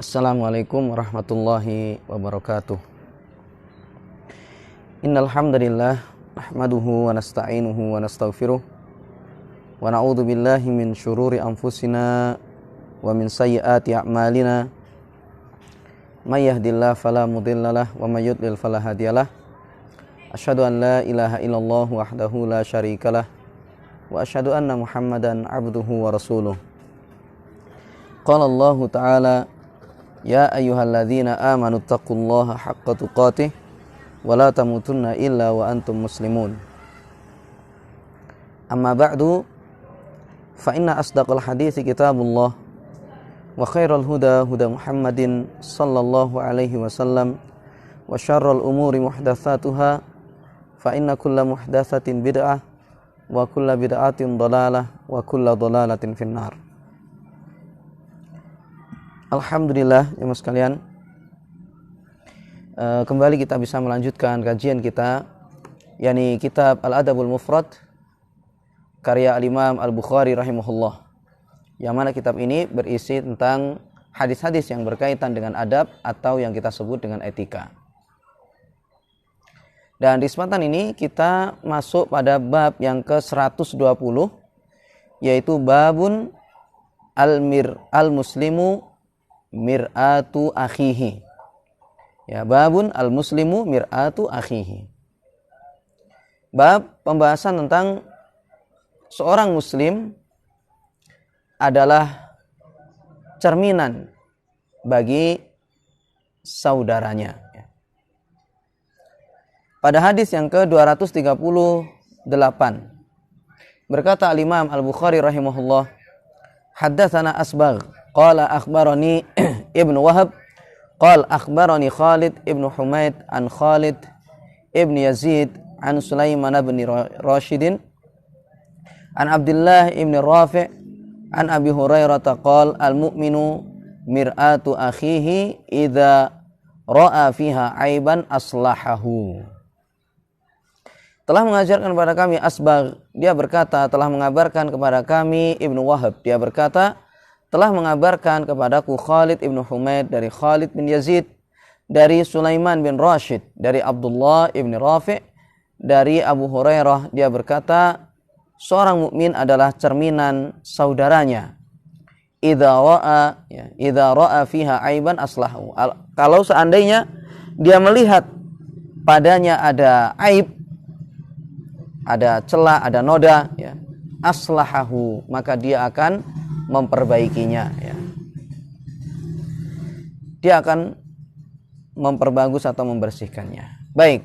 Assalamualaikum warahmatullahi wabarakatuh. Innal hamdalillah nahmaduhu wa nasta'inuhu wa nastaghfiruh wa na'udzu billahi min syururi anfusina wa min sayyiati a'malina. May yahdihillahu fala mudhillalah wa may yudlil fala hadiyalah. Asyhadu an la ilaha illallah wahdahu la syarikalah wa asyhadu anna Muhammadan abduhu wa rasuluh. Qala Allah Ta'ala: Ya ayyuhalladzina amanu taqullaha haqqa tuqatih wa la tamutunna illa wa antum muslimun. Amma ba'du, fa inna asdaqal hadithi kitabullah wa khairal huda huda Muhammadin sallallahu alaihi wasallam wa syarral umuri muhdatsatuha fa inna kulla muhdatsatin bid'ah wa kulla bid'atin dhalalah wa kulla dhalalatin finnar. Alhamdulillah, jemaah sekalian, kembali kita bisa melanjutkan kajian kita, yakni kitab Al-Adabul Mufrad karya Al-Imam Al-Bukhari rahimahullah, yang mana kitab ini berisi tentang hadis-hadis yang berkaitan dengan adab atau yang kita sebut dengan etika. Dan di kesempatan ini kita masuk pada bab yang ke-120, yaitu babun al-muslimu mir'atu akhihi. Ya, babun al-muslimu mir'atu akhihi. Bab pembahasan tentang seorang muslim adalah cerminan bagi saudaranya. Pada hadis yang ke-238 berkata Al-Imam Al-Bukhari rahimahullah, haddatsana Asbagh qala akhbarani Ibnu Wahab qala akhbarani Khalid ibnu Humaid an Khalid ibn Yazid an Sulaiman bin Rashidin an Abdullah ibn Rafi' an Abi Hurairah qala al-mu'minu mir'atu akhihi idza ra'a fiha aiban aslahahu. Telah mengajarkan kepada kami Asbagh, dia berkata, telah mengabarkan kepada kami Ibnu Wahab, dia berkata, telah mengabarkan kepadaku Khalid ibn Humaid dari Khalid bin Yazid, dari Sulaiman bin Rashid, dari Abdullah ibn Rafi', dari Abu Hurairah, dia berkata, seorang mukmin adalah cerminan saudaranya. Idza ra'a fiha aiban aslahu. Kalau seandainya dia melihat padanya ada aib, ada celah, ada noda, ya, aslahahu, maka dia akan memperbaikinya, ya. Dia akan memperbagus atau membersihkannya. Baik.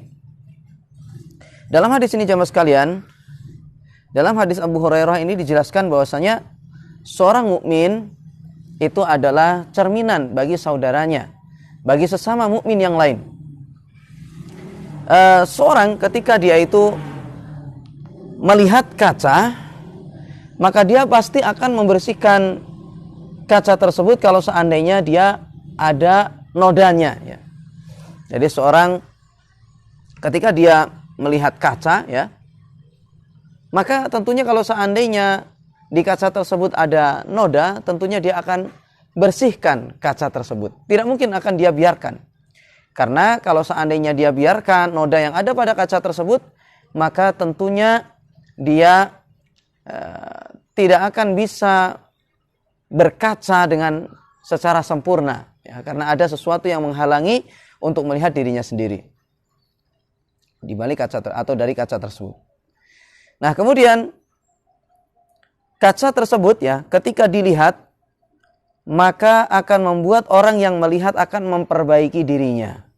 Dalam hadis ini jamaah sekalian, dalam hadis Abu Hurairah ini dijelaskan bahwasanya seorang mukmin itu adalah cerminan bagi saudaranya, bagi sesama mukmin yang lain. Seorang ketika dia itu melihat kaca, maka dia pasti akan membersihkan kaca tersebut kalau seandainya dia ada nodanya, ya. Jadi seorang ketika dia melihat kaca, ya, maka tentunya kalau seandainya di kaca tersebut ada noda, tentunya dia akan bersihkan kaca tersebut. Tidak mungkin akan dia biarkan. Karena kalau seandainya dia biarkan noda yang ada pada kaca tersebut, maka tentunya dia tidak akan bisa berkaca dengan secara sempurna, ya, karena ada sesuatu yang menghalangi untuk melihat dirinya sendiri di balik kaca atau dari kaca tersebut. Nah, kemudian kaca tersebut, ya, ketika dilihat maka akan membuat orang yang melihat akan memperbaiki dirinya.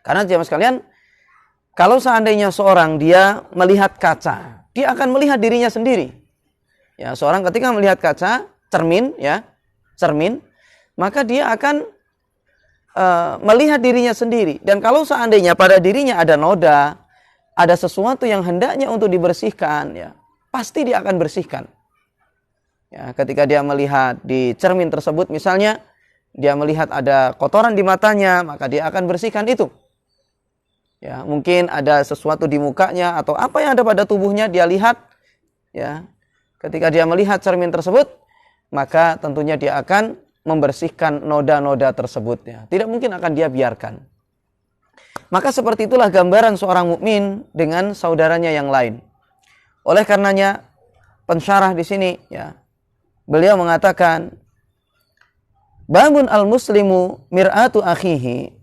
Karena jemaah sekalian, kalau seandainya seorang dia melihat kaca, dia akan melihat dirinya sendiri. Ya, seorang ketika melihat kaca, cermin, ya, cermin, maka dia akan melihat dirinya sendiri. Dan kalau seandainya pada dirinya ada noda, ada sesuatu yang hendaknya untuk dibersihkan, ya, pasti dia akan bersihkan. Ya, ketika dia melihat di cermin tersebut, misalnya dia melihat ada kotoran di matanya, maka dia akan bersihkan itu. Ya, mungkin ada sesuatu di mukanya atau apa yang ada pada tubuhnya dia lihat, ya. Ketika dia melihat cermin tersebut, maka tentunya dia akan membersihkan noda-noda tersebut ya. Tidak mungkin akan dia biarkan. Maka seperti itulah gambaran seorang mukmin dengan saudaranya yang lain. Oleh karenanya pensyarah di sini ya, beliau mengatakan babun al-muslimu mir'atu akhihi.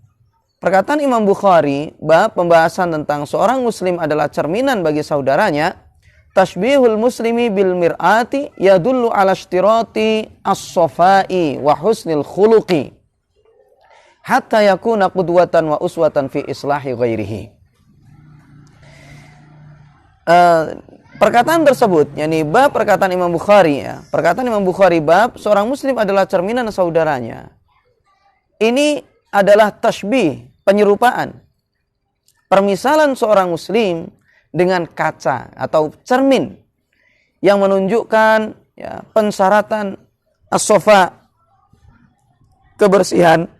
Perkataan Imam Bukhari bab pembahasan tentang seorang muslim adalah cerminan bagi saudaranya. Tashbihul muslimi bil mir'ati yadullu ala ishtirati as-safai wa husnil khuluqi hatta yakuna qudwatan wa uswatan fi islahi ghairihi. Perkataan tersebut, yakni bab perkataan Imam Bukhari ya. Perkataan Imam Bukhari bab seorang muslim adalah cerminan saudaranya. Ini adalah tashbih, penyerupaan. Permisalan seorang muslim dengan kaca atau cermin yang menunjukkan ya, pensyaratan as-safa, kebersihan,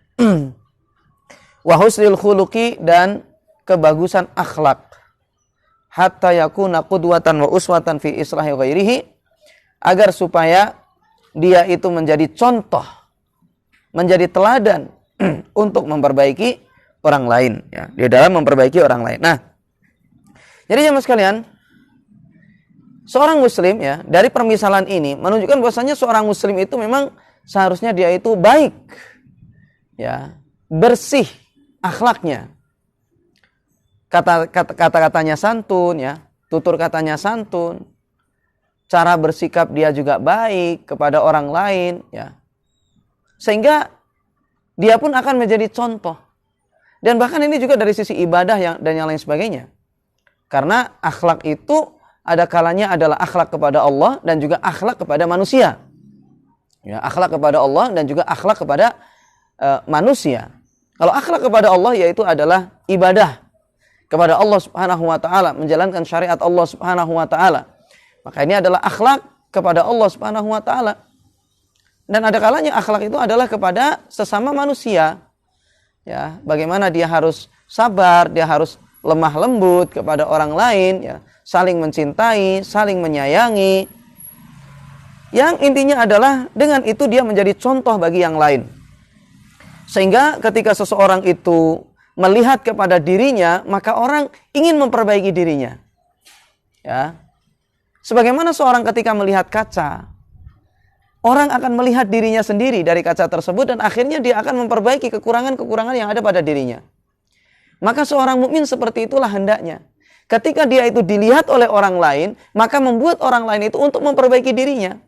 wa husnil khuluqi, dan kebagusan akhlak, hatta yakuna qudwatan wa uswatan fi islahi ghairihi, agar supaya dia itu menjadi contoh, menjadi teladan untuk memperbaiki orang lain ya, di dalam memperbaiki orang lain. Nah, jadi jemaah sekalian, seorang muslim ya, dari permisalan ini menunjukkan bahwasanya seorang muslim itu memang seharusnya dia itu baik ya, bersih akhlaknya, kata-katanya santun ya, tutur katanya santun, cara bersikap dia juga baik kepada orang lain ya, sehingga dia pun akan menjadi contoh. Dan bahkan ini juga dari sisi ibadah dan yang lain sebagainya, karena akhlak itu ada kalanya adalah akhlak kepada Allah dan juga akhlak kepada manusia ya, akhlak kepada Allah dan juga akhlak kepada manusia. Kalau akhlak kepada Allah yaitu adalah ibadah kepada Allah Subhanahu wa taala, menjalankan syariat Allah Subhanahu wa taala. Maka ini adalah akhlak kepada Allah Subhanahu wa taala. Dan ada kalanya akhlak itu adalah kepada sesama manusia. Ya, bagaimana dia harus sabar, dia harus lemah lembut kepada orang lain ya, saling mencintai, saling menyayangi. Yang intinya adalah dengan itu dia menjadi contoh bagi yang lain. Sehingga ketika seseorang itu melihat kepada dirinya, maka orang ingin memperbaiki dirinya. Ya. Sebagaimana seorang ketika melihat kaca, orang akan melihat dirinya sendiri dari kaca tersebut dan akhirnya dia akan memperbaiki kekurangan-kekurangan yang ada pada dirinya. Maka seorang mukmin seperti itulah hendaknya. Ketika dia itu dilihat oleh orang lain, maka membuat orang lain itu untuk memperbaiki dirinya.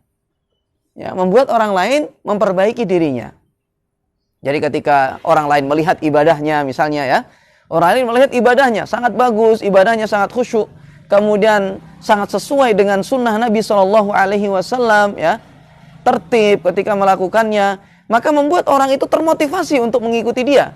Ya, membuat orang lain memperbaiki dirinya. Jadi ketika orang lain melihat ibadahnya misalnya ya, orang lain melihat ibadahnya sangat bagus, ibadahnya sangat khusyuk, kemudian sangat sesuai dengan sunnah Nabi SAW ya, tertib ketika melakukannya, maka membuat orang itu termotivasi untuk mengikuti dia.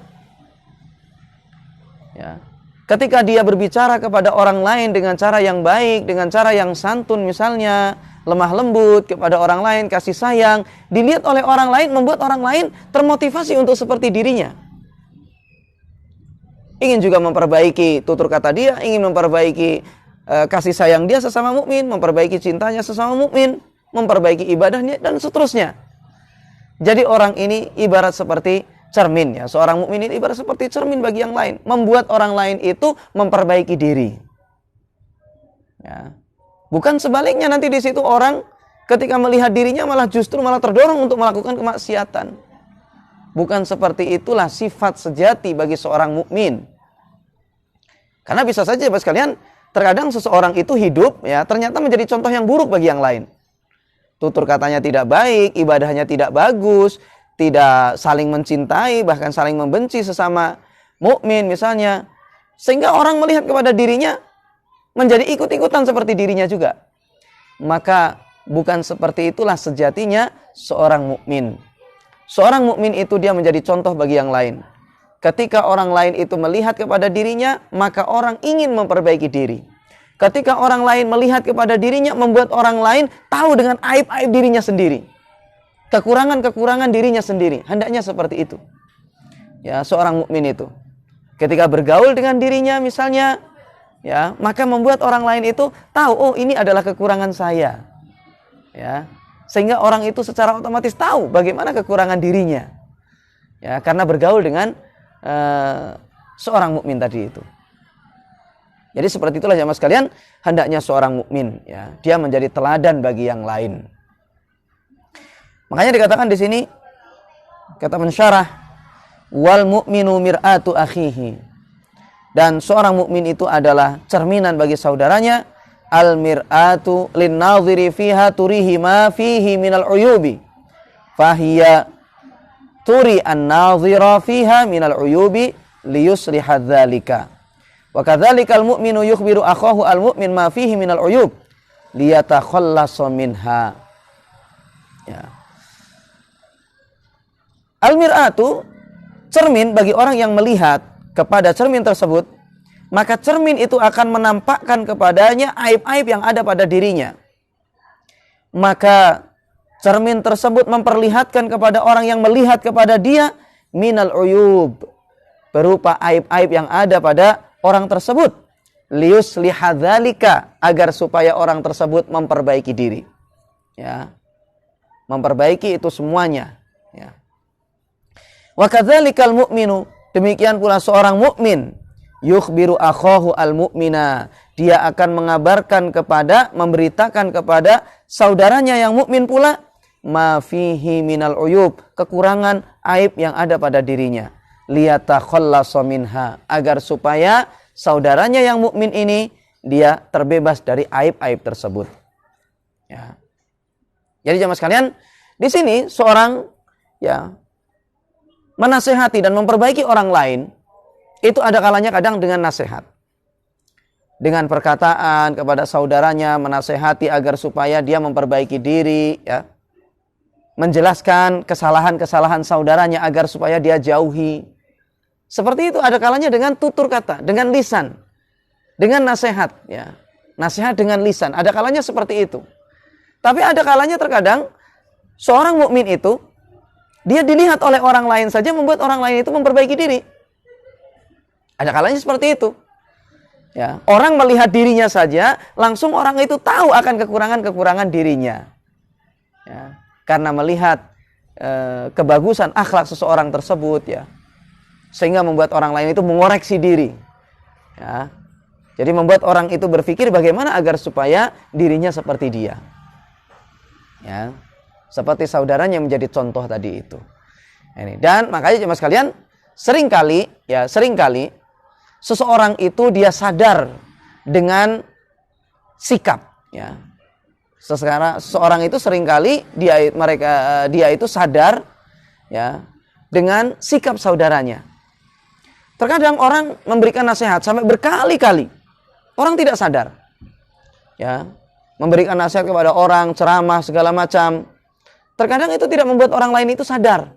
Ya. Ketika dia berbicara kepada orang lain dengan cara yang baik, dengan cara yang santun misalnya, lemah lembut kepada orang lain, kasih sayang, dilihat oleh orang lain, membuat orang lain termotivasi untuk seperti dirinya. Ingin juga memperbaiki tutur kata dia, ingin memperbaiki kasih sayang dia sesama mukmin, memperbaiki cintanya sesama mukmin, memperbaiki ibadahnya dan seterusnya. Jadi orang ini ibarat seperti cermin ya, seorang mukmin ini ibarat seperti cermin bagi yang lain, membuat orang lain itu memperbaiki diri. Ya. Bukan sebaliknya, nanti di situ orang ketika melihat dirinya malah justru malah terdorong untuk melakukan kemaksiatan. Bukan seperti itulah sifat sejati bagi seorang mukmin. Karena bisa saja Bapak sekalian, terkadang seseorang itu hidup ya ternyata menjadi contoh yang buruk bagi yang lain. Tutur katanya tidak baik, ibadahnya tidak bagus, tidak saling mencintai, bahkan saling membenci sesama mukmin misalnya. Sehingga orang melihat kepada dirinya menjadi ikut-ikutan seperti dirinya juga. Maka bukan seperti itulah sejatinya seorang mukmin. Seorang mukmin itu dia menjadi contoh bagi yang lain. Ketika orang lain itu melihat kepada dirinya, maka orang ingin memperbaiki diri. Ketika orang lain melihat kepada dirinya, membuat orang lain tahu dengan aib-aib dirinya sendiri, kekurangan-kekurangan dirinya sendiri. Hendaknya seperti itu. Ya, seorang mukmin itu ketika bergaul dengan dirinya misalnya, ya, maka membuat orang lain itu tahu, oh ini adalah kekurangan saya. Ya. sehingga orang itu secara otomatis tahu bagaimana kekurangan dirinya. Ya, karena bergaul dengan seorang mukmin tadi itu. Jadi seperti itulah jamaah sekalian, hendaknya seorang mukmin ya, dia menjadi teladan bagi yang lain. Makanya dikatakan di sini, kata pensyarah, wal mu'minu mir'atu akhihi. Dan seorang mukmin itu adalah cerminan bagi saudaranya, al mir'atu lin nadhiri fiha turihi ma fihi minal uyubi. Fahiya turi an nadhira fiha minal uyubi liyusliha dzalika. Wa kadzalikal mu'minu yukhbiru akhahu al-mu'min ma fihi minal uyub liyatakhallasa minha. Ya. Al-mir'atu, cermin bagi orang yang melihat kepada cermin tersebut, maka cermin itu akan menampakkan kepadanya aib-aib yang ada pada dirinya. Maka cermin tersebut memperlihatkan kepada orang yang melihat kepada dia minal uyub, berupa aib-aib yang ada pada orang tersebut, liyusliha dzalika, agar supaya orang tersebut memperbaiki diri. Ya. Memperbaiki itu semuanya, ya. Wa kadzalikal mu'minu, demikian pula seorang mukmin, yukhbiru akhahu al-mu'mina, dia akan mengabarkan kepada, memberitakan kepada saudaranya yang mukmin pula ma fihi minal uyub, kekurangan aib yang ada pada dirinya. Liyatakhallasa minha, agar supaya saudaranya yang mukmin ini dia terbebas dari aib-aib tersebut. Ya. Jadi jamaah sekalian, di sini seorang ya menasehati dan memperbaiki orang lain itu ada kalanya kadang dengan nasihat, dengan perkataan kepada saudaranya, menasehati agar supaya dia memperbaiki diri, ya, menjelaskan kesalahan-kesalahan saudaranya agar supaya dia jauhi. Seperti itu ada kalanya dengan tutur kata, dengan lisan, dengan nasihat, ya. Nasihat dengan lisan, ada kalanya seperti itu. Tapi ada kalanya terkadang seorang mukmin itu dia dilihat oleh orang lain saja membuat orang lain itu memperbaiki diri. Ada kalanya seperti itu. Ya, orang melihat dirinya saja langsung orang itu tahu akan kekurangan-kekurangan dirinya. Ya, karena melihat kebagusan akhlak seseorang tersebut, ya. Sehingga membuat orang lain itu mengoreksi diri. Ya. Jadi membuat orang itu berpikir bagaimana agar supaya dirinya seperti dia. Ya. Seperti saudaranya yang menjadi contoh tadi itu. Ini. Dan makanya jemaah sekalian, seringkali seseorang itu dia sadar dengan sikap, ya. Seseorang itu seringkali dia itu sadar, ya, dengan sikap saudaranya. Terkadang orang memberikan nasihat sampai berkali-kali, orang tidak sadar, ya, memberikan nasihat kepada orang, ceramah segala macam. Terkadang itu tidak membuat orang lain itu sadar.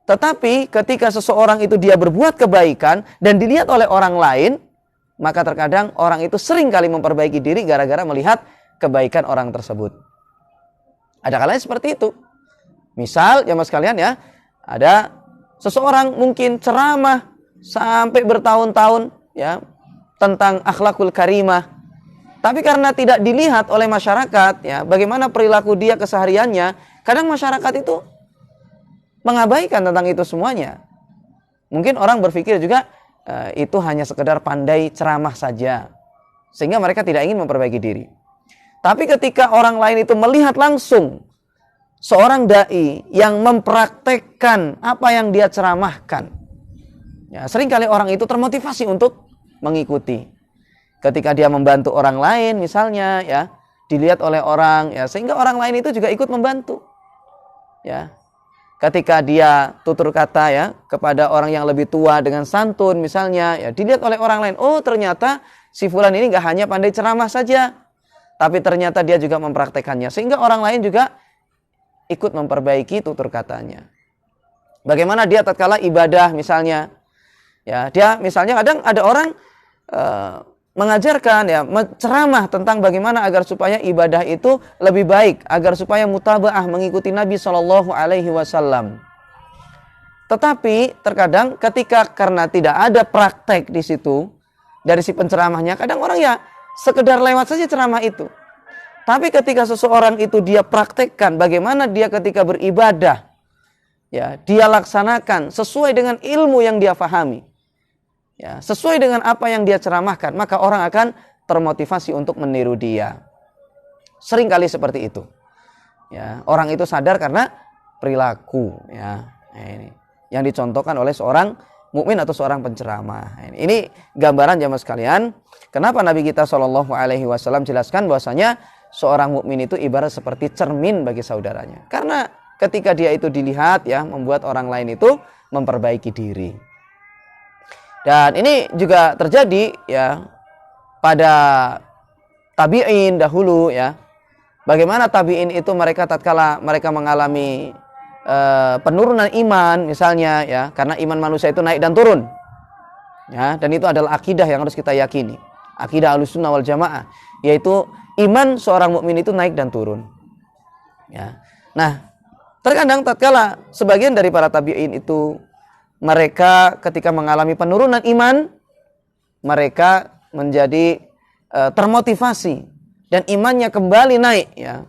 Tetapi ketika seseorang itu dia berbuat kebaikan dan dilihat oleh orang lain, maka terkadang orang itu sering kali memperbaiki diri gara-gara melihat kebaikan orang tersebut. Ada kalanya seperti itu. Misal, jamaah sekalian, ya, ada seseorang mungkin ceramah sampai bertahun-tahun, ya, tentang akhlakul karimah. Tapi karena tidak dilihat oleh masyarakat, ya, bagaimana perilaku dia kesehariannya, kadang masyarakat itu mengabaikan tentang itu semuanya. Mungkin orang berpikir juga itu hanya sekedar pandai ceramah saja, sehingga mereka tidak ingin memperbaiki diri. Tapi ketika orang lain itu melihat langsung seorang dai yang mempraktekkan apa yang dia ceramahkan, ya, seringkali orang itu termotivasi untuk mengikuti. Ketika dia membantu orang lain misalnya, ya, dilihat oleh orang, ya, sehingga orang lain itu juga ikut membantu. Ya. Ketika dia tutur kata, ya, kepada orang yang lebih tua dengan santun misalnya, ya, dilihat oleh orang lain, oh ternyata si fulan ini gak hanya pandai ceramah saja, tapi ternyata dia juga mempraktekannya, sehingga orang lain juga ikut memperbaiki tutur katanya. Bagaimana dia tatkala ibadah misalnya, ya, dia misalnya kadang ada orang mengajarkan, ya, ceramah tentang bagaimana agar supaya ibadah itu lebih baik, agar supaya mutabaah mengikuti Nabi SAW. Tetapi terkadang ketika karena tidak ada praktek di situ dari si penceramahnya, kadang orang ya sekedar lewat saja ceramah itu. Tapi ketika seseorang itu dia praktekkan bagaimana dia ketika beribadah, ya, dia laksanakan sesuai dengan ilmu yang dia fahami, ya, sesuai dengan apa yang dia ceramahkan, maka orang akan termotivasi untuk meniru dia. Seringkali seperti itu. Ya, orang itu sadar karena perilaku, ya. Nah, ini yang dicontohkan oleh seorang mukmin atau seorang penceramah. Ini gambaran jamaah sekalian, kenapa Nabi kita SAW jelaskan bahwasanya seorang mukmin itu ibarat seperti cermin bagi saudaranya. Karena ketika dia itu dilihat, ya, membuat orang lain itu memperbaiki diri. Dan ini juga terjadi, ya, pada tabi'in dahulu, ya. Bagaimana tabi'in itu mereka tatkala mereka mengalami penurunan iman misalnya, ya, karena iman manusia itu naik dan turun. Ya, dan itu adalah akidah yang harus kita yakini. Akidah Ahlussunnah wal Jamaah, yaitu iman seorang mukmin itu naik dan turun. Ya. Nah, terkadang tatkala sebagian dari para tabi'in itu mereka ketika mengalami penurunan iman, mereka menjadi termotivasi dan imannya kembali naik, ya.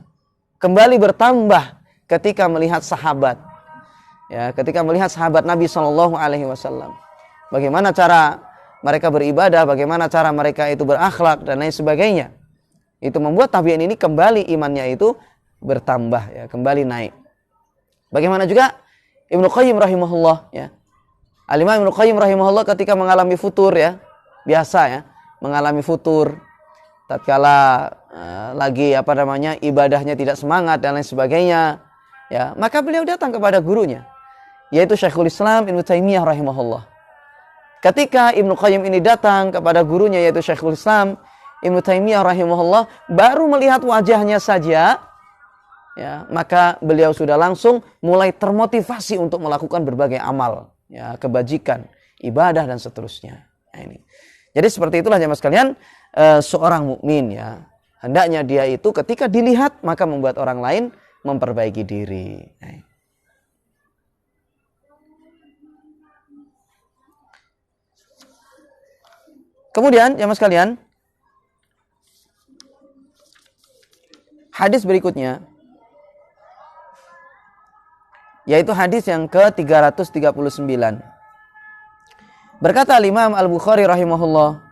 Kembali bertambah ketika melihat sahabat. Ya, ketika melihat sahabat Nabi SAW. Bagaimana cara mereka beribadah, bagaimana cara mereka itu berakhlak dan lain sebagainya. Itu membuat tabi'in ini kembali imannya itu bertambah, ya, kembali naik. Bagaimana juga Ibnu Qayyim rahimahullah, ya. Al-Imam Ibnu Qayyim rahimahullah ketika mengalami futur, ya, biasa, ya, mengalami futur tatkala lagi ibadahnya tidak semangat dan lain sebagainya, ya, maka beliau datang kepada gurunya, yaitu Syekhul Islam Ibnu Taimiyah rahimahullah. Ketika Ibnu Qayyim ini datang kepada gurunya, yaitu Syekhul Islam Ibnu Taimiyah rahimahullah, baru melihat wajahnya saja, ya, maka beliau sudah langsung mulai termotivasi untuk melakukan berbagai amal, ya, kebajikan, ibadah dan seterusnya. Nah, ini. Jadi seperti itulah jemaah sekalian, seorang mukmin, ya, hendaknya dia itu ketika dilihat maka membuat orang lain memperbaiki diri. Nah. Kemudian jemaah sekalian, hadis berikutnya, yaitu hadis yang ke-339. Berkata Imam Al-Bukhari rahimahullah,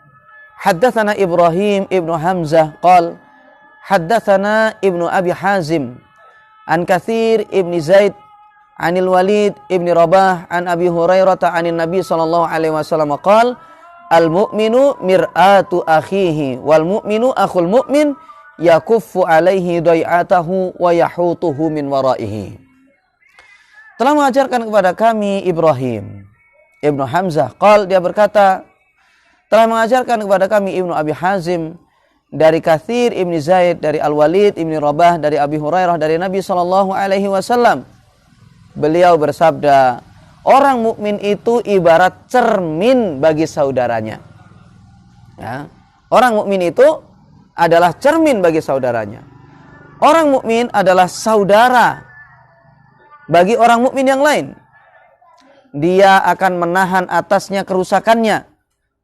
haddatsana Ibrahim ibnu Hamzah qal haddatsana ibnu Abi Hazim an Katsir ibni Zaid anil Walid ibni Rabah an Abi Hurairah anin Nabi sallallahu alaihi wasallam qal al mu'minu mir'atu akhihi wal mu'minu akhul mu'min yakuffu alaihi dai'atahu wa yahutuhu min waraihi. Telah mengajarkan kepada kami Ibrahim Ibnu Hamzah, qal, dia berkata, telah mengajarkan kepada kami Ibnu Abi Hazim dari Katsir ibni Zaid, dari Al-Walid ibni Rabah, dari Abi Hurairah, dari Nabi sallallahu alaihi wasallam. Beliau bersabda, orang mukmin itu ibarat cermin bagi saudaranya. Ya. Orang mukmin itu adalah cermin bagi saudaranya. Orang mukmin adalah saudara bagi orang mukmin yang lain. Dia akan menahan atasnya kerusakannya,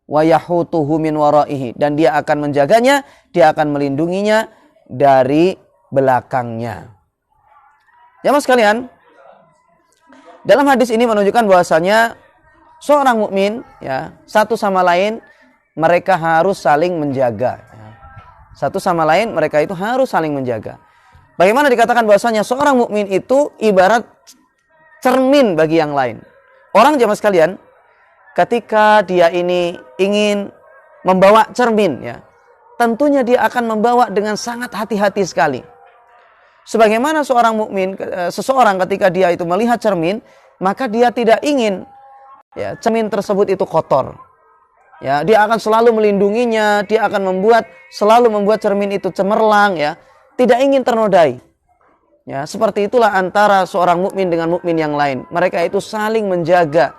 wa yahutuhu min waraihi, dan dia akan menjaganya, dia akan melindunginya dari belakangnya. Jamaah sekalian, dalam hadis ini menunjukkan bahwasanya seorang mukmin, ya, satu sama lain mereka harus saling menjaga. Satu sama lain mereka itu harus saling menjaga. Bagaimana dikatakan bahwasanya seorang mukmin itu ibarat cermin bagi yang lain. Orang jamaah sekalian, ketika dia ini ingin membawa cermin, ya, tentunya dia akan membawa dengan sangat hati-hati sekali. Sebagaimana seorang mukmin, seseorang ketika dia itu melihat cermin, maka dia tidak ingin, ya, cermin tersebut itu kotor. Ya, dia akan selalu melindunginya, dia akan selalu membuat cermin itu cemerlang, ya, tidak ingin ternodai. Ya, seperti itulah antara seorang mukmin dengan mukmin yang lain. Mereka itu saling menjaga,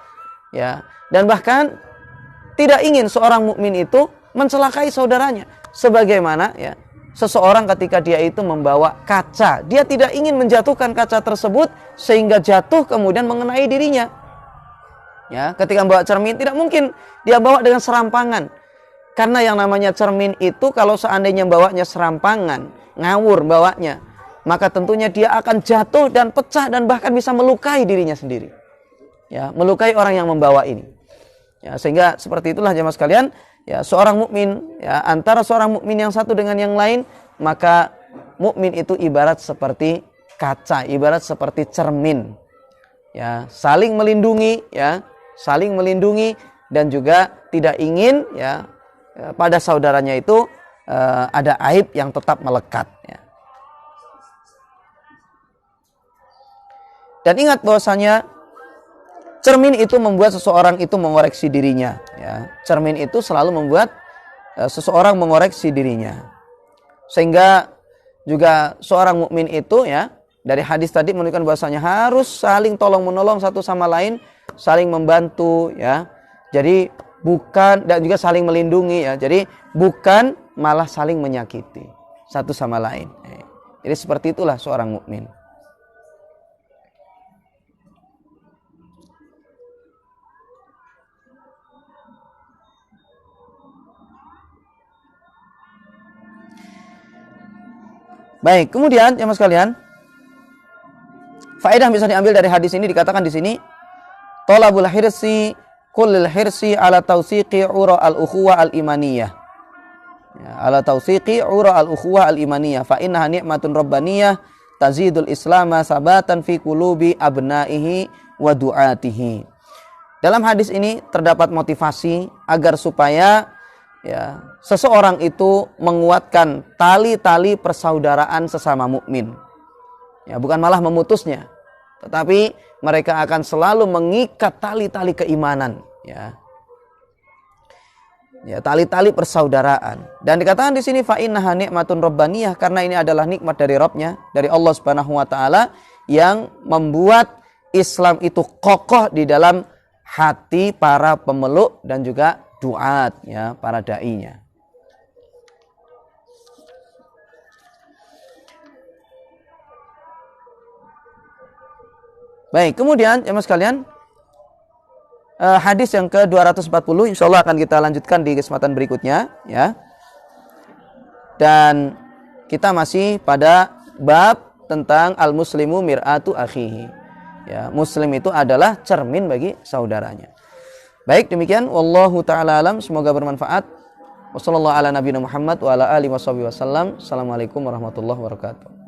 ya, dan bahkan tidak ingin seorang mukmin itu mencelakai saudaranya. Sebagaimana, ya, seseorang ketika dia itu membawa kaca, dia tidak ingin menjatuhkan kaca tersebut sehingga jatuh kemudian mengenai dirinya. Ya, ketika membawa cermin tidak mungkin dia bawa dengan serampangan. Karena yang namanya cermin itu kalau seandainya bawanya serampangan, ngawur bawanya, maka tentunya dia akan jatuh dan pecah dan bahkan bisa melukai dirinya sendiri. Ya, melukai orang yang membawa ini. Ya, sehingga seperti itulah jemaah sekalian, ya seorang mukmin, ya antara seorang mukmin yang satu dengan yang lain, maka mukmin itu ibarat seperti kaca, ibarat seperti cermin. Ya, saling melindungi, ya, saling melindungi dan juga tidak ingin ya pada saudaranya itu ada aib yang tetap melekat. Ya. Dan ingat bahwasanya cermin itu membuat seseorang itu mengoreksi dirinya. Ya. Cermin itu selalu membuat seseorang mengoreksi dirinya. Sehingga juga seorang mukmin itu ya dari hadis tadi menunjukkan bahwasanya harus saling tolong menolong satu sama lain, saling membantu ya. Jadi bukan dan juga saling melindungi ya. Jadi bukan malah saling menyakiti satu sama lain. Jadi seperti itulah seorang mukmin. Baik, kemudian jemaah sekalian, faedah bisa diambil dari hadis ini dikatakan di sini, talabul hirsi kullil hirsi ala tausiqi ura al-ukhuwah al-imaniyah. Ya, ala tausiqi ura al-ukhuwah al-imaniyah fa innaha ni'matun rabbaniyah tazidul islama sabatan fi qulubi abnaihi wa du'atihi. Dalam hadis ini terdapat motivasi agar supaya ya seseorang itu menguatkan tali-tali persaudaraan sesama mukmin. Ya, bukan malah memutusnya, tetapi mereka akan selalu mengikat tali-tali keimanan, ya. Ya, tali-tali persaudaraan. Dan dikatakan di sini fa innaha ni'matun rabbaniyah, karena ini adalah nikmat dari Rabbnya, dari Allah Subhanahu wa taala yang membuat Islam itu kokoh di dalam hati para pemeluk dan juga duat, ya, para dai-nya. Baik, kemudian jemaah sekalian, hadis yang ke-240 insyaallah akan kita lanjutkan di kesempatan berikutnya, ya. Dan kita masih pada bab tentang al-muslimu mir'atu akhihi. Ya, muslim itu adalah cermin bagi saudaranya. Baik, demikian wallahu taala alam, semoga bermanfaat. Wassallallahu ala nabiyina Muhammad wa ala alihi wasallam. Assalamualaikum warahmatullahi wabarakatuh.